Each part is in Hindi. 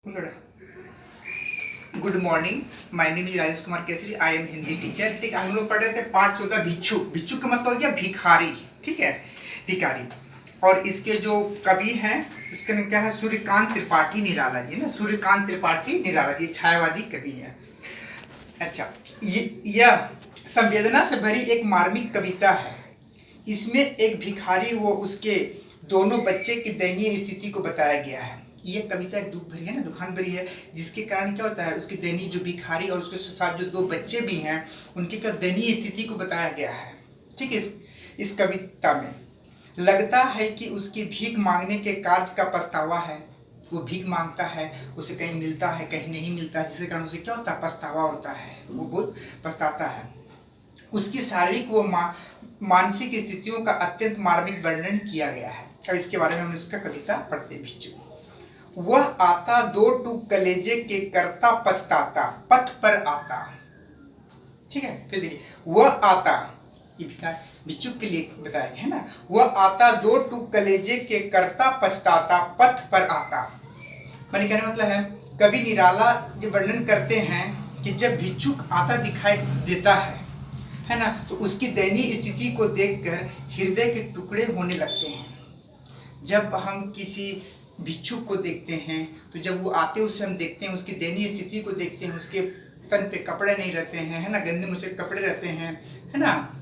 Good morning, my name is Rajesh Kumar Kesari. I am Hindi teacher. ठीक है, हम लोग पढ़ रहे थे पाठ 14 भिक्षुक। भिक्षुक का मतलब हो गया भिखारी। ठीक है, भिखारी। और इसके जो कवि हैं उसका नाम क्या है? सूर्यकांत त्रिपाठी निराला जी ना। सूर्यकांत त्रिपाठी निराला जी छायावादी कवि हैं। अच्छा, यह संवेदना से भरी एक मार्मिक कविता है। इसमें एक भिखारी वो उसके दोनों बच्चे की दयनीय स्थिति को बताया गया है। ये कविता एक दुख भरी है ना, दुखांत भरी है, जिसके कारण क्या होता है, उसकी दयनीय जो भिखारी और उसके साथ जो दो बच्चे भी हैं उनकी क्या दयनीय स्थिति को बताया गया है। ठीक है, इस कविता में लगता है कि उसकी भीख मांगने के कार्य का पछतावा है। वो भीख मांगता है, उसे कहीं मिलता है कहीं नहीं मिलता, जिसके कारण उसे क्या होता है, पछतावा होता है, वो बहुत पछताता है। उसकी शारीरिक व मानसिक स्थितियों का अत्यंत मार्मिक वर्णन किया गया है। अब इसके बारे में हम इसका कविता पढ़ते भिक्षु। वह आता दो टूक कलेजे के करता पछताता पथ पर आता। ठीक है, फिर देखिए, वह आता, ये भिक्षुक के लिए बताया गया है ना। वह आता दो टूक कलेजे के करता पछताता पथ पर आता। मैंने कहने मतलब है, कवि निराला जब वर्णन करते हैं कि जब भिक्षुक आता दिखाई देता है ना, तो उसकी दयनीय स्थिति को देखकर हृदय के टुकड़े होने लगते हैं। जब हम किसी भिक्षुक को देखते हैं तो जब वो आते उसे हम देखते हैं, उसकी दयनीय स्थिति को देखते हैं, उसके तन पे कपड़े नहीं रहते हैं, है ना, गंदे मुझे कपड़े रहते हैं, है ना।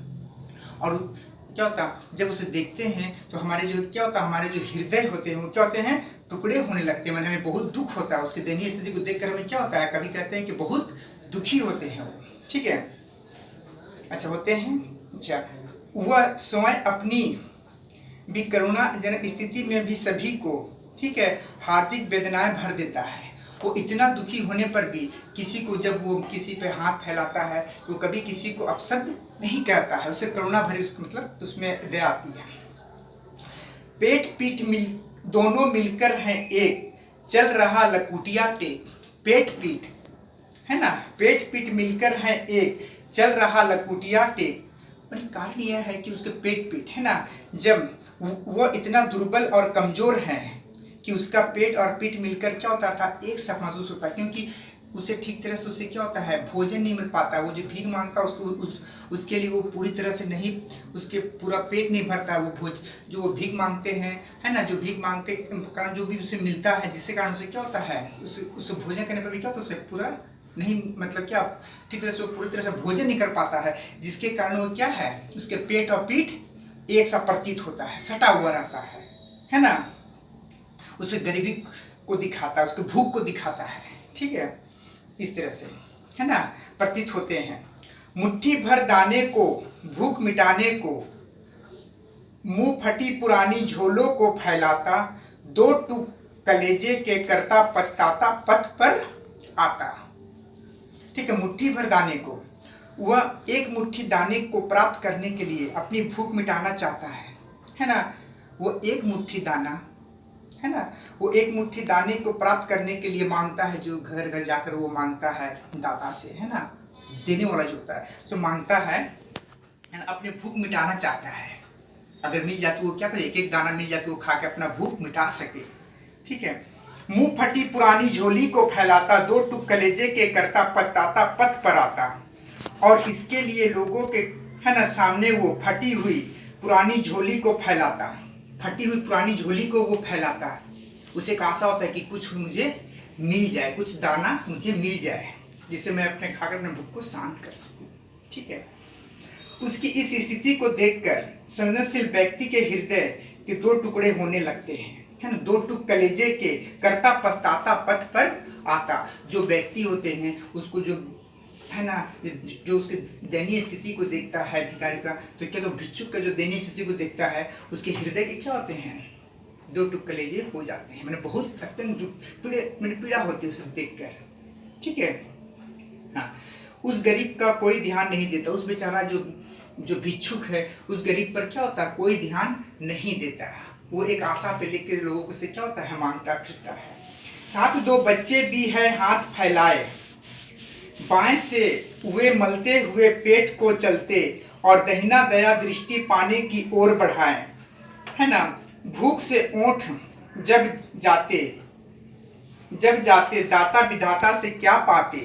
और क्या होता, जब उसे देखते हैं तो हमारे जो क्या होता, हमारे जो हृदय होते हैं वो क्या होते हैं, टुकड़े होने लगते हैं। मतलब हमें बहुत दुख होता है उसकी दयनीय स्थिति को देखकर। हमें क्या होता है, कभी कहते हैं कि बहुत दुखी होते हैं वो। ठीक है, अच्छा होते हैं। अच्छा, वह स्वयं अपनी भी करुणाजनक स्थिति में भी सभी को, ठीक है, हार्दिक वेदनाएं भर देता है। वो इतना दुखी होने पर भी किसी को, जब वो किसी पे हाथ फैलाता है तो कभी किसी को अपशब्द नहीं कहता है, उसे करुणा भरी, उसको मतलब उसमें दया आती है। पेट पीठ दोनों मिलकर हैं एक, चल रहा लकुटिया टेक। पेट पीठ, है ना, पेट पीठ मिलकर है एक, चल रहा लकुटिया टेक। कारण यह है कि उसके पेट पीठ, है ना, जब वह इतना दुर्बल और कमजोर है कि उसका पेट और पीठ मिलकर क्या होता था, एक सा महसूस होता है। क्योंकि उसे ठीक तरह से उसे क्या होता है, भोजन नहीं मिल पाता। वो जो भीख मांगता है उसको उसके लिए वो पूरी तरह से नहीं, उसके पूरा पेट नहीं भरता। वो जो भीख मांगते हैं, है ना, जो भीख मांगते कारण जो भी उसे मिलता है, जिसके कारण उसे क्या होता है, उसे भोजन करने पर भी क्या होता है, उसे पूरा नहीं, मतलब क्या, ठीक तरह से वो पूरी तरह से भोजन नहीं कर पाता है, जिसके कारण वो क्या है, उसके पेट और पीठ एक सा प्रतीत होता है, सटा हुआ रहता है ना। उसे गरीबी को दिखाता है, उसके भूख को दिखाता है। ठीक है, इस तरह से, है ना, प्रतीत होते हैं। मुट्ठी भर दाने को भूख मिटाने को, मुंह फटी पुरानी झोलों को फैलाता, दो टूक कलेजे के करता पछताता पथ पर आता। ठीक है, मुट्ठी भर दाने को, वह एक मुट्ठी दाने को प्राप्त करने के लिए अपनी भूख मिटाना चाहता है ना। वो एक मुट्ठी दाना, है ना, वो एक मुट्ठी दाने को प्राप्त करने के लिए मांगता है, जो घर घर जाकर वो मांगता है दाता से, है ना, देने वाला जो होता है, जो मांगता है ना, अपनी भूख मिटाना चाहता है। अगर मिल जाती वो क्या करे, एक एक दाना मिल जाती वो खा के अपना भूख मिटा सके। ठीक है, मुंह फटी पुरानी झोली को फैलाता, दो टुक कलेजे के करता पछताता पथ पर आता। और इसके लिए लोगों के, है ना, सामने वो फटी हुई पुरानी झोली को फैलाता, फटी हुई पुरानी झोली को वो फैलाता है। उसे एक आशा होता है कि कुछ मुझे मिल जाए, कुछ दाना मुझे मिल जाए, जिससे मैं अपने खाकर अपने भूख को शांत कर सकूं। ठीक है, उसकी इस स्थिति को देखकर संवेदनशील व्यक्ति के हृदय के दो टुकड़े होने लगते हैं, है ना। दो टुक कलेजे के करता पछताता पथ पर आता। जो व्यक्ति होते हैं उसको, जो है ना, जो उसके दयनीय स्थिति को देखता है भिखारी का, तो क्या, तो भिक्षुक का जो दयनीय स्थिति को देखता है, उसके हृदय के क्या होते हैं, दो टुक कलेजे हो जाते हैं। मैंने बहुत अत्यंत पीड़ा होती है उसे देखकर। ठीक है, हाँ, उस गरीब का कोई ध्यान नहीं देता। उस बेचारा जो भिक्षुक है, उस गरीब पर क्या होता है, कोई ध्यान नहीं देता। वो एक आशा पे लेके लोगों को से क्या होता है, मांगता फिरता है। साथ दो बच्चे भी है हाथ फैलाए, बाएं से वे मलते हुए पेट को चलते, और दहिना दया दृष्टि पाने की ओर बढ़ाए, है ना। भूख से ओंठ जब जाते, जब जाते दाता विधाता से क्या पाते,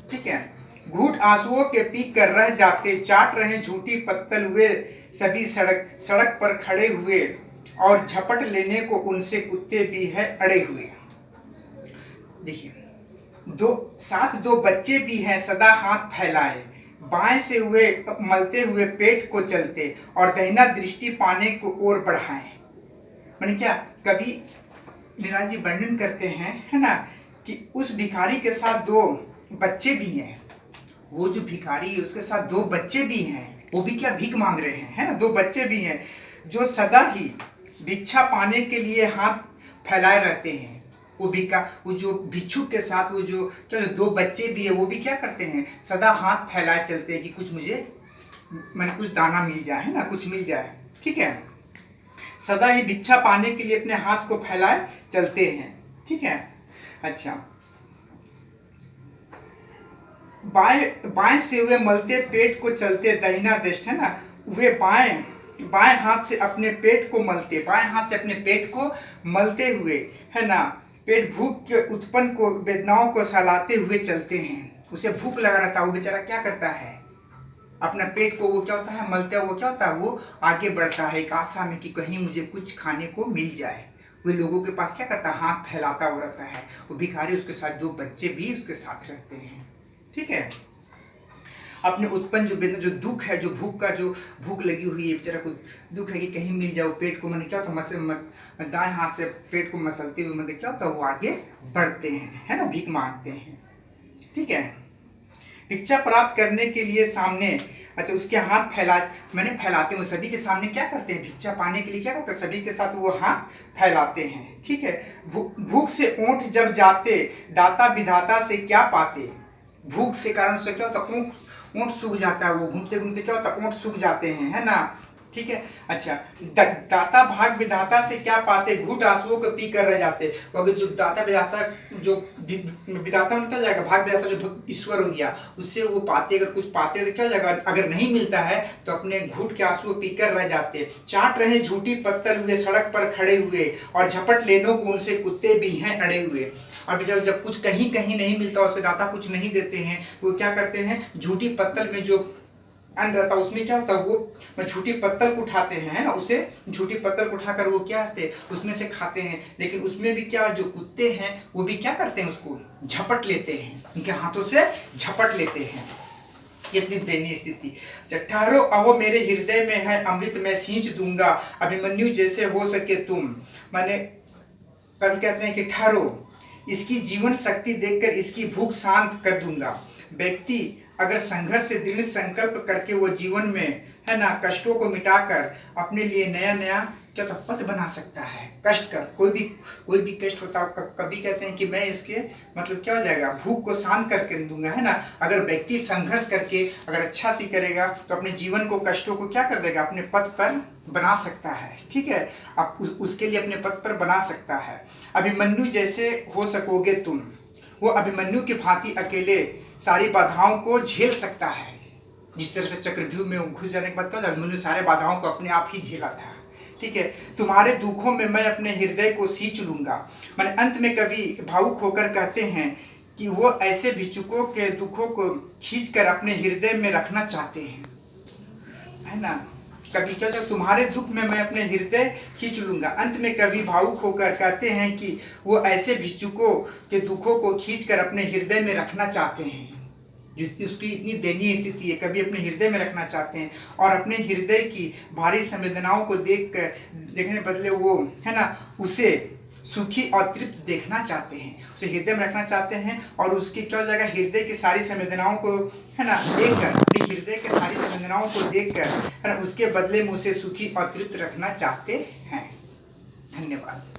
ठीक है। घूट आंसुओं के पी कर रह जाते, चाट रहे झूठी पत्तल हुए सभी सड़क सड़क पर खड़े हुए, और झपट लेने को उनसे कुत्ते भी है अड़े हुए। देखिए, दो बच्चे भी हैं सदा हाथ फैलाए, बाएं से हुए मलते हुए पेट को चलते, और दहिना दृष्टि पाने को और बढ़ाएं। मैंने क्या, कवि लीला जी वर्णन करते हैं, है ना, कि उस भिखारी के साथ दो बच्चे भी हैं। वो जो भिखारी है उसके साथ दो बच्चे भी हैं, वो भी क्या भीख मांग रहे हैं, है ना, दो बच्चे भी हैं जो सदा ही भिक्षा पाने के लिए हाथ फैलाए रहते हैं। वो जो भिक्षुक के साथ वो जो क्या दो बच्चे भी है, वो भी क्या करते हैं, सदा हाथ फैलाए चलते हैं कि कुछ मुझे मैंने कुछ दाना मिल जाए, है ना, कुछ मिल जाए, ठीक है। सदा ही भिक्षा पाने के लिए अपने हाथ को फैलाए चलते हैं, ठीक है। अच्छा, बाएं से हुए मलते पेट को चलते, दहिना दृष्ट, है ना, वे बाएं हाथ से अपने पेट को मलते, बाएं हाथ से अपने पेट को मलते हुए, है ना, पेट भूख के उत्पन्न को वेदनाओं को सहलाते हुए चलते हैं। उसे भूख लगा रहता है, वो बेचारा क्या करता है, अपना पेट को वो क्या होता है मलते, वो क्या होता है, वो आगे बढ़ता है एक आशा में कि कहीं मुझे कुछ खाने को मिल जाए। वे लोगों के पास क्या करता है, हाथ फैलाता हुआ रहता है। वो भिखारी, उसके साथ दो बच्चे भी उसके साथ रहते हैं, ठीक है। अपने उत्पन्न जो दुख है, जो भूख लगी हुई है, बेचारा को दुख है कि कहीं मिल जाओ पेट को, मैंने क्या होता दाएं हाथ से पेट को मसलते हुए मतलब क्या होता है, वो आगे बढ़ते हैं, है ना, भीख मांगते हैं, ठीक है। भिक्षा प्राप्त करने के लिए सामने, अच्छा, उसके हाथ फैलाते हैं, सभी के सामने क्या करते हैं, भिक्षा पाने के लिए क्या करते हैं, सभी के साथ वो हाथ फैलाते हैं, ठीक है। भूख से ओंठ जब जाते, दाता विधाता से क्या पाते। भूख से कारण से क्या होता है, ऊँट सूख जाता है, वो घूमते घूमते क्या होता है, ऊँट सूख जाते हैं, है ना, ठीक है। अच्छा, दाता भाग विधाता से क्या पाते, घूट आंसुओं को पी कर रह जाते। अगर जो दाता विधाता जो विधाता में क्या जाएगा, भाग विधाता जो ईश्वर हो गया, उससे वो पाते, अगर कुछ पाते तो क्या हो जाएगा, अगर नहीं मिलता है तो अपने घूट के आंसू पी कर रह जाते। चाट रहे झूठी पत्तल हुए सड़क पर खड़े हुए, और झपट लेनों को उनसे कुत्ते भी हैं अड़े हुए। और बेचारा जब कुछ कहीं कहीं नहीं मिलता, उसे दाता कुछ नहीं देते हैं, तो क्या करते हैं, झूठी पत्तल में जो अन्न रहता है उसमें क्या होता है, वो झूठी पत्तल को उठाते हैं, है ना, उसे झूठी पत्तल को उठाकर वो क्या करते हैं, उसमें से खाते हैं। लेकिन उसमें भी क्या, जो कुत्ते हैं वो भी क्या करते हैं, उसको झपट लेते हैं, उनके हाथों से झपट लेते हैं। कितनी दयनीय स्थिति। ठहरो, अहो मेरे हृदय में है अमृत, मैं सींच दूंगा, अभिमन्यु जैसे हो सके तुम। माने कभी कहते हैं कि ठहरो, इसकी जीवन शक्ति देखकर इसकी भूख शांत कर दूंगा। व्यक्ति अगर संघर्ष से दृढ़ संकल्प करके वो जीवन में, है ना, कष्टों को मिटाकर अपने लिए नया नया क्या तो पथ बना सकता है। कष्ट कर कोई भी कष्ट होता है, कभी कहते हैं कि मैं इसके मतलब क्या हो जाएगा, भूख को शांत करके दूंगा, है ना। अगर व्यक्ति संघर्ष करके अगर अच्छा सी करेगा तो अपने जीवन को, कष्टों को क्या कर देगा, अपने पथ पर बना सकता है, ठीक है। आप उसके लिए अपने पथ पर बना सकता है। अभिमन्यु जैसे हो सकोगे तुम। वो अभिमन्यु की भांति अकेले सारी बाधाओं को झेल सकता है। जिस तरह से चक्रव्यूह में घुस जाने के बाद क्या, अभिमन्यु सारे बाधाओं को अपने आप ही झेला था, ठीक है। तुम्हारे दुखों में मैं अपने हृदय को सींच लूंगा। मैंने अंत में कभी भावुक होकर कहते हैं कि वो ऐसे भिक्षुकों के दुखों को खींचकर अपने हृदय में रखना चाहते हैं, है ना। कभी क्या, तुम्हारे दुख में मैं अपने हृदय खींच लूंगा। अंत में कभी भावुक होकर कहते हैं कि वो ऐसे भिक्षुकों के दुखों को खींचकर अपने हृदय में रखना चाहते हैं। जो उसकी इतनी दयनीय स्थिति है, कभी अपने हृदय में रखना चाहते हैं, और अपने हृदय की भारी संवेदनाओं को देखने बदले वो, है ना, उसे सुखी और तृप्त देखना चाहते हैं, उसे हृदय में रखना चाहते हैं। और उसकी क्या हो जाएगा, हृदय की सारी संवेदनाओं को, है ना, देखकर, अपनी हृदय के सारी संवेदनाओं को देखकर, है ना, उसके बदले में उसे सुखी और तृप्त रखना चाहते हैं। धन्यवाद।